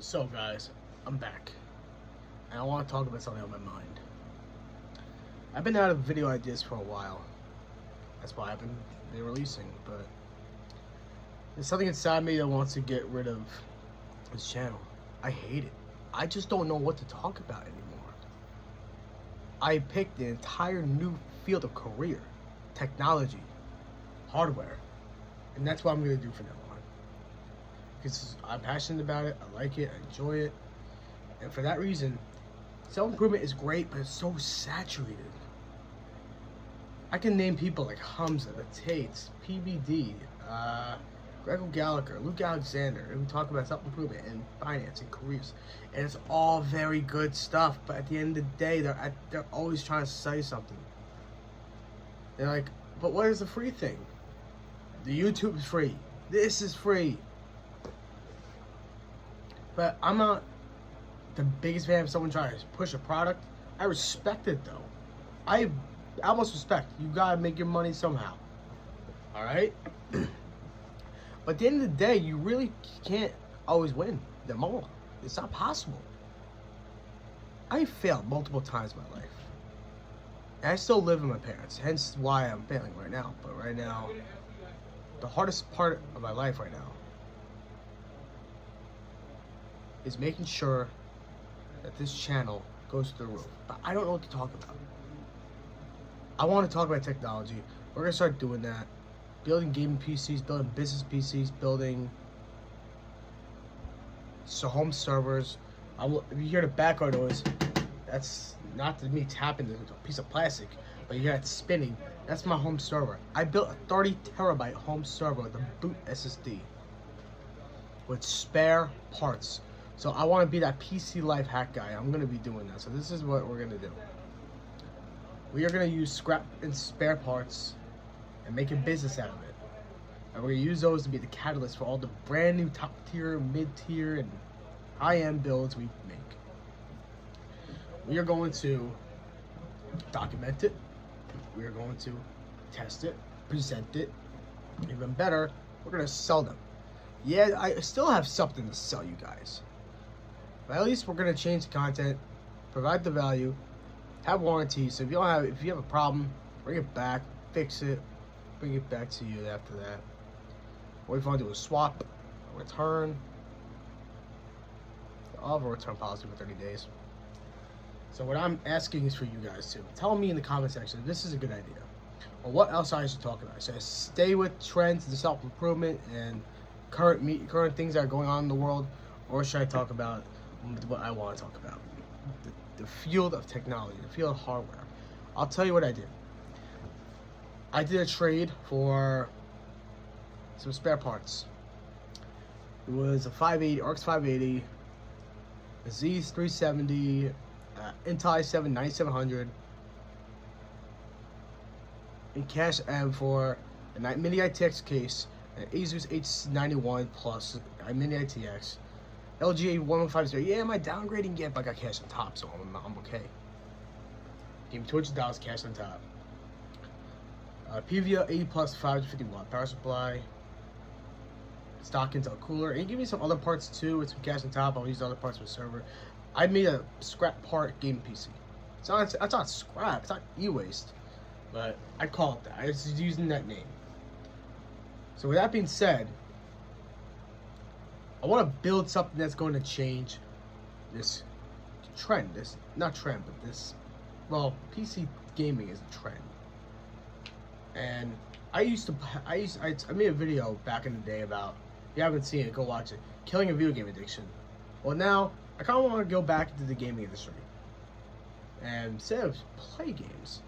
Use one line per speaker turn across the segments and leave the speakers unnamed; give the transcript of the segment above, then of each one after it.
So guys, I'm back, and I want to talk about something on my mind. I've been out of video ideas for a while. That's why I've been releasing, but there's something inside me that wants to get rid of this channel. I hate it. I just don't know what to talk about anymore. I picked an entire new field of career, technology, hardware, and that's what I'm going to do from now on. Because I'm passionate about it, I like it, I enjoy it, and for that reason, self-improvement is great, but it's so saturated. I can name people like Hamza, the Tates, PBD, Gregor Gallagher, Luke Alexander, who talk about self-improvement and finance and careers, and it's all very good stuff. But at the end of the day, they're always trying to say something. They're like, "But what is the free thing? The YouTube is free. This is free." But I'm not the biggest fan of someone trying to push a product. I respect it though. I almost respect. You gotta make your money somehow. All right. But at the end of the day, you really can't always win them all. It's not possible. I failed multiple times in my life. And I still live with my parents, hence why I'm failing right now. But right now, the hardest part of my life right now is making sure that this channel goes to the roof. But I don't know what to talk about. I want to talk about technology. We're gonna start doing that. Building gaming PCs, building business PCs, building home servers. If you hear the background noise, that's not me tapping the piece of plastic, but you hear it spinning. That's my home server. I built a 30 terabyte home server with a boot SSD with spare parts. So I want to be that PC life hack guy. I'm gonna be doing that. So this is what we're gonna do. We are gonna use scrap and spare parts and make a business out of it. And we're gonna use those to be the catalyst for all the brand new top tier, mid tier, and high-end builds we make. We are going to document it. We are going to test it, present it. Even better, we're gonna sell them. Yeah, I still have something to sell you guys. But at least we're gonna change the content, provide the value, have warranty. So if you have a problem, bring it back, fix it, bring it back to you after that. What if you want to do a swap, a return? I'll have a return policy for 30 days. So what I'm asking is for you guys to tell me in the comment section if this is a good idea, or what else I should talk about. Should I stay with trends, the self-improvement, and current things that are going on in the world, or should I talk about what I want to talk about? The field of technology, the field of hardware. I'll tell you what I did. I did a trade for some spare parts. It was a 580, RX 580, a Z370, Intel i7 9700, in cash and for a Mini ITX case, an Asus H91 Plus, a Mini ITX, LGA 1150. Yeah, am I downgrading yet? But I got cash on top, so I'm okay. Gave me $200 cash on top. PVA 80 plus 550 watt power supply. Stock Intel cooler. And he gave me some other parts too with some cash on top. I'll use the other parts for the server. I made a scrap part game PC. It's not scrap. It's not e-waste. But I call it that. I was using that name. So with that being said, I want to build something that's going to change this trend. This, not trend, but this, well, PC gaming is a trend. And I made a video back in the day about, if you haven't seen it, go watch it, killing a video game addiction. Well, now I kind of want to go back into the gaming industry, and instead of play games,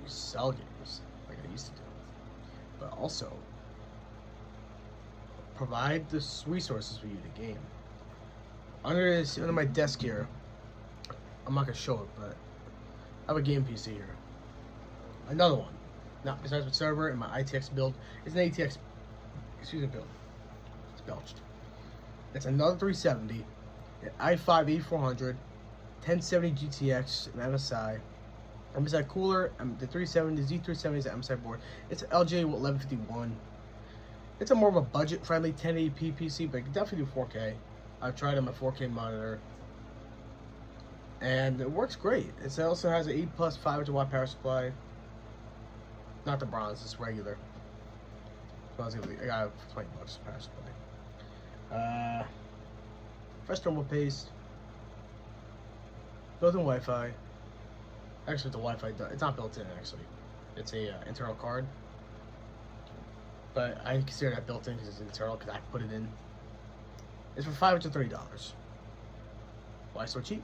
you sell games like I used to do, but also provide the resources for you to game. Under my desk here, I'm not gonna show it, but I have a game PC here. Another one. Now, besides my server and my ITX build, it's an ATX, build. It's belched. It's another 370, an i5 8400, 1070 GTX, an MSI cooler, the 370, Z370 is an MSI board. It's an LGA 1151. It's a more of a budget-friendly 1080p PC, but it can definitely do 4K. I've tried it on my 4K monitor, and it works great. It also has an 8 plus 500 watt power supply. Not the bronze, it's regular. So I got $20 power supply. Fresh thermal paste. Built-in Wi-Fi. Actually, the Wi-Fi, it's not built in actually. It's a internal card. But I consider that built in because it's internal because I put it in. It's for $530. Why so cheap?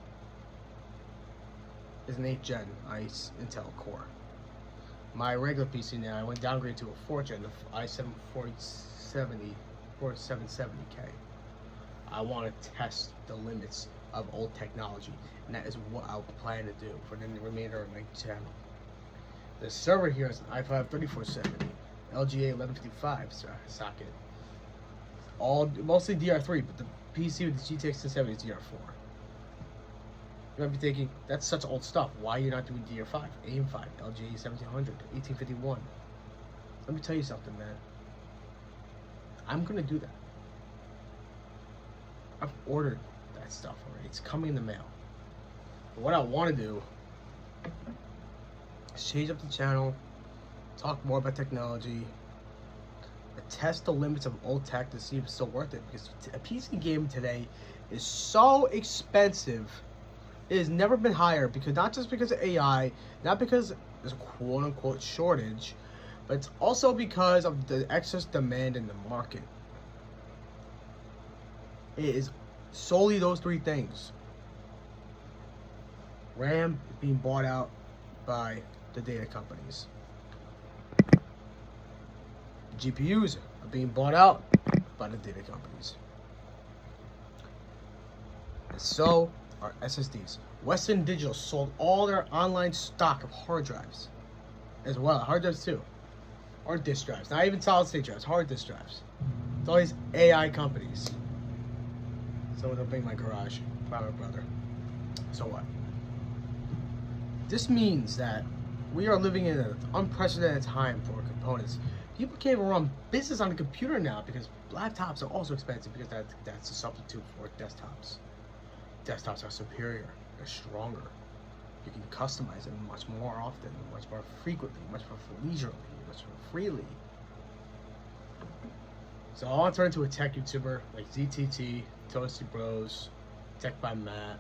It's an 8th gen Intel Core. My regular PC now, I went downgrade to a 4th gen, the i7 4770K. I want to test the limits of old technology, and that is what I plan to do for the remainder of my channel. The server here is an i5 3470, LGA 1155 socket. Mostly DR3, but the PC with the GTX 1070 is DR4. You might be thinking, that's such old stuff. Why are you not doing DR5, AIM-5, LGA 1700, 1851? Let me tell you something, man. I'm gonna do that. I've ordered that stuff already. It's coming in the mail. But what I want to do is change up the channel, talk more about technology, test the limits of old tech to see if it's still worth it. Because a PC game today is so expensive. It has never been higher, because not just because of AI, not because there's a quote-unquote shortage, but it's also because of the excess demand in the market. It is solely those three things. RAM is being bought out by the data companies. GPUs are being bought out by the data companies. And so are SSDs. Western Digital sold all their online stock of hard drives as well. Hard drives too. Or disk drives. Not even solid state drives, hard disk drives. It's all these AI companies. Someone will bring my garage by my brother. So what? This means that we are living in an unprecedented time for components. People can't even run business on a computer now because laptops are also expensive, because that's a substitute for desktops. Desktops are superior. They're stronger. You can customize them much more often, much more frequently, much more leisurely, much more freely. So I want to turn into a tech YouTuber like ZTT, Toasty Bros, Tech by Matt,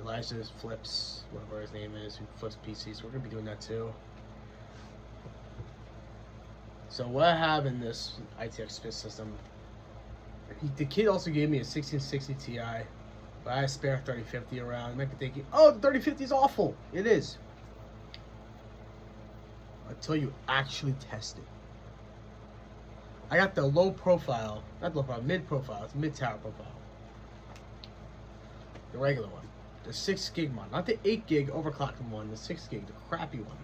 Elijah Flips, whatever his name is, who flips PCs. We're gonna be doing that too. So what I have in this ITX system, the kid also gave me a 1660 Ti, but I had a spare 3050 around. You might be thinking, oh, the 3050 is awful. It is. Until you actually test it. I got the low profile, not low profile, mid profile. It's mid tower profile. The regular one. The 6 gig one. Not the 8 gig overclocked one, the 6 gig, the crappy one.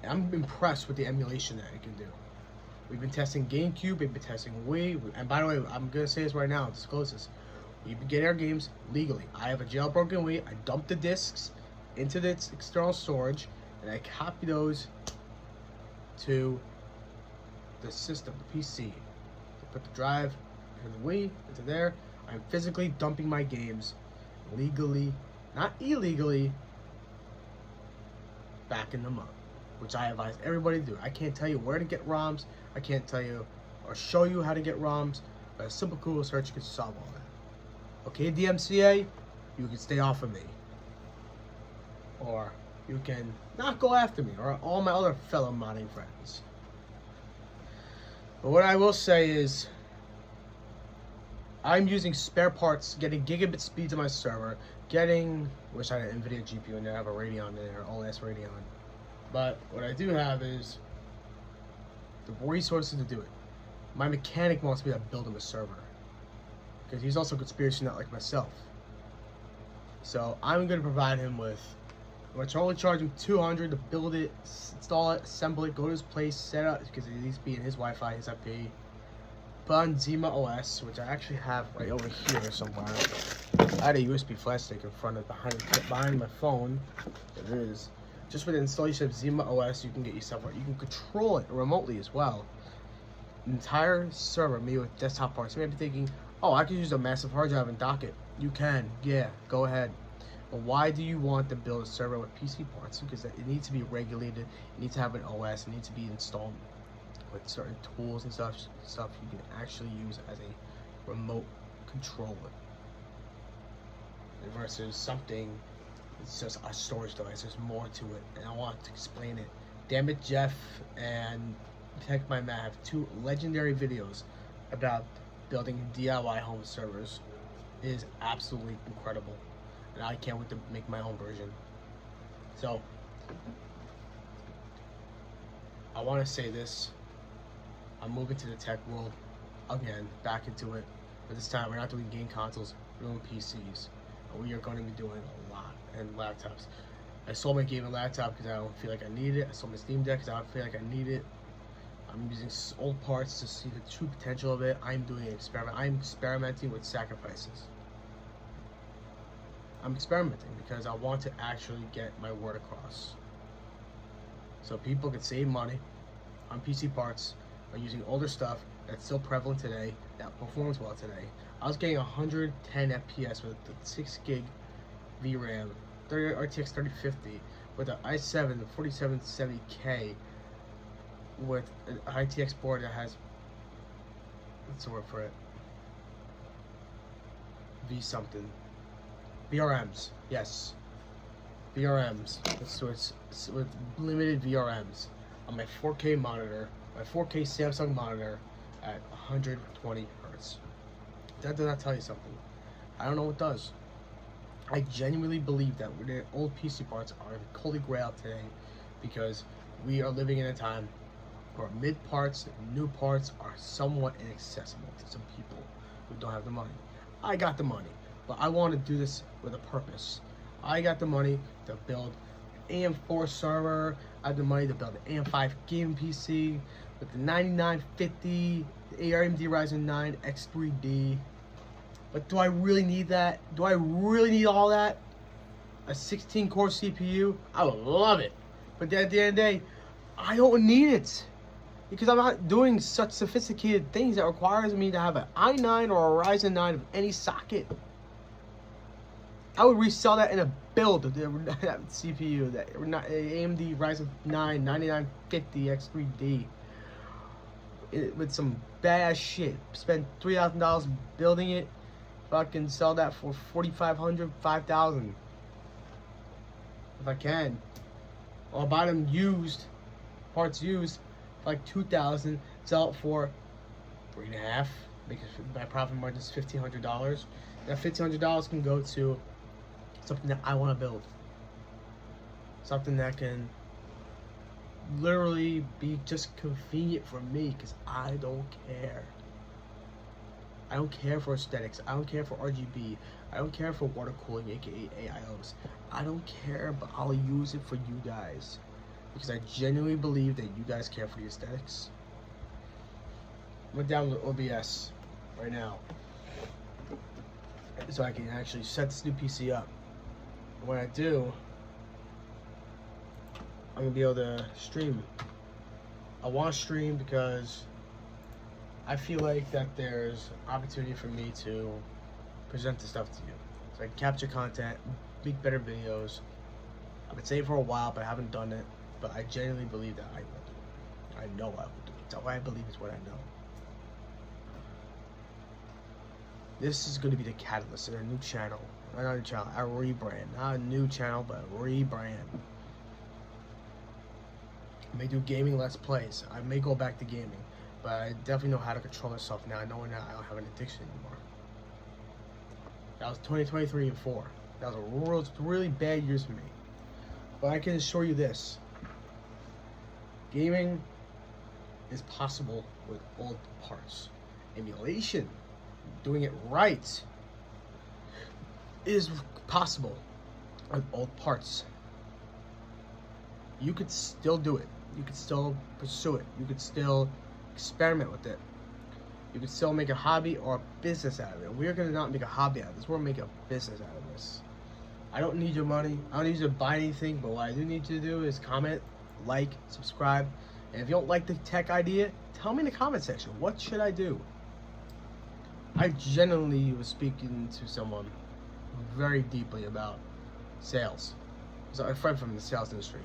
And I'm impressed with the emulation that it can do. We've been testing GameCube, we've been testing Wii, and by the way, I'm going to say this right now, disclose this. We've been getting our games legally. I have a jailbroken Wii, I dumped the discs into its external storage, and I copy those to the system, the PC. I put the drive and the Wii into there. I'm physically dumping my games legally, not illegally, backing them up, which I advise everybody to do. I can't tell you where to get ROMs. I can't tell you or show you how to get ROMs, but a simple Google search can solve all that. Okay, DMCA, you can stay off of me. Or you can not go after me, or all my other fellow modding friends. But what I will say is, I'm using spare parts, getting gigabit speeds on my server, wish I had an NVIDIA GPU in there, I have a Radeon in there, OS Radeon. But what I do have is the resources to do it. My mechanic wants me to build him a server, because he's also a conspiracy nut like myself. So I'm going to provide him with, I'm only charge him $200 to build it, install it, assemble it, go to his place, set up, because it needs to be in his Wi-Fi, his IP. Put on Zima OS, which I actually have right over here somewhere. I had a USB flash stick in front of behind my phone. It is. Just with the installation of Zima OS, you can get yourself, you can control it remotely as well. entire server made with desktop parts. You may be thinking, oh, I could use a massive hard drive and dock it. You can, yeah, go ahead. But why do you want to build a server with PC parts? Because it needs to be regulated, it needs to have an OS, it needs to be installed with certain tools and stuff you can actually use as a remote controller. Versus something, it's just a storage device, there's more to it, and I want to explain it. Damn it, Jeff and Tech My Matt have two legendary videos about building DIY home servers. It is absolutely incredible, and I can't wait to make my own version. So, I want to say this. I'm moving to the tech world again, back into it. But this time, we're not doing game consoles, we're doing PCs. And we are going to be doing a lot, and laptops. I sold my gaming laptop because I don't feel like I need it. I sold my Steam Deck because I don't feel like I need it. I'm using old parts to see the true potential of it. I'm doing an experiment. I'm experimenting with sacrifices. I'm experimenting because I want to actually get my word across. So people can save money on PC parts by using older stuff that's still prevalent today, that performs well today. I was getting 110 FPS with the 6 gig VRAM, RTX 3050, with an i7 4770K, with an ITX board that has, what's the word for it? VRMs, yes. VRMs, so it's with limited VRMs on my 4K monitor, my 4K Samsung monitor at 120 hertz. That does not tell you something. I don't know what does. I genuinely believe that the old PC parts are the holy grail today, because we are living in a time where mid parts, new parts are somewhat inaccessible to some people who don't have the money. I got the money, but I want to do this with a purpose. I got the money to build an AM4 server. I have the money to build an AM5 gaming PC with the 9950 AMD Ryzen 9 X3D. But do I really need that? Do I really need all that? A 16-core CPU? I would love it. But at the end of the day, I don't need it. Because I'm not doing such sophisticated things that requires me to have an i9 or a Ryzen 9 of any socket. I would resell that in a build, that CPU, that AMD Ryzen 9 9950 X3D. With some bad shit. Spend $3,000 building it. Fucking sell that for $4,500, $5,000. If I can. Or buy them used, parts used, like $2,000, sell it for $3,500. Because my profit margin is $1,500. That $1,500 can go to something that I want to build. Something that can literally be just convenient for me, because I don't care. I don't care for aesthetics. I don't care for RGB. I don't care for water cooling, aka AIOs. I don't care, but I'll use it for you guys, because I genuinely believe that you guys care for the aesthetics. I'm gonna download OBS right now so I can actually set this new PC up. When I do, I'm gonna be able to stream. I want to stream because I feel like that there's opportunity for me to present this stuff to you, so I can capture content, make better videos. I've been saying it for a while, but I haven't done it. But I genuinely believe that I will do it. I know I will do it. That's what I believe is what I know. This is going to be the catalyst in a new channel. Not a new channel, a rebrand. Not a new channel, but a rebrand. I may do gaming Let's Plays. I may go back to gaming. But I definitely know how to control myself now. I know now I don't have an addiction anymore. That was 2023 and 4. That was a really bad years for me. But I can assure you this. Gaming is possible with old parts. Emulation, doing it right, is possible with old parts. You could still do it. You could still pursue it. You could still experiment with it. You could still make a hobby or a business out of it. We're going to not make a hobby out of this. We're going to make a business out of this. I don't need your money. I don't need you to buy anything. But what I do need you to do is comment, like, subscribe, And if you don't like the tech idea, tell me in the comment section. What should I do? I genuinely was speaking to someone very deeply about sales. So a friend from the sales industry.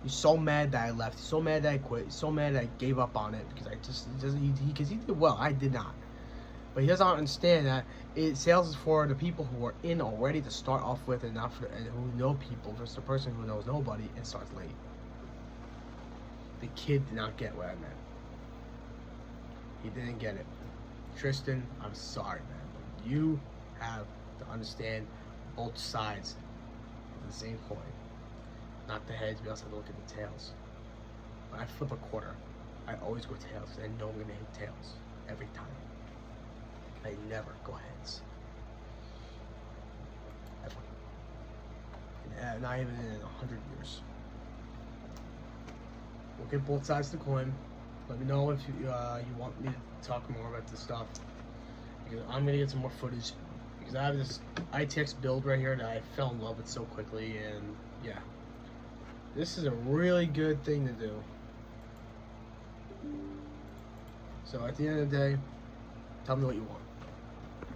He's so mad that I left. He's so mad that I quit. He's so mad that I gave up on it because he did well. I did not. But he doesn't understand that sales is for the people who are in already to start off with, and not for and who know people versus the person who knows nobody and starts late. The kid did not get what I meant. He didn't get it. Tristan, I'm sorry, man, but you have to understand both sides of the same coin. Not the heads, we also have to look at the tails. When I flip a quarter, I always go tails because I know I'm going to hit tails every time. I never go heads. Ever. Not even in 100 years. Look at both sides of the coin. Let me know if you want me to talk more about this stuff. Because I'm going to get some more footage. Because I have this ITX build right here that I fell in love with so quickly. And yeah. This is a really good thing to do. So at the end of the day, tell me what you want.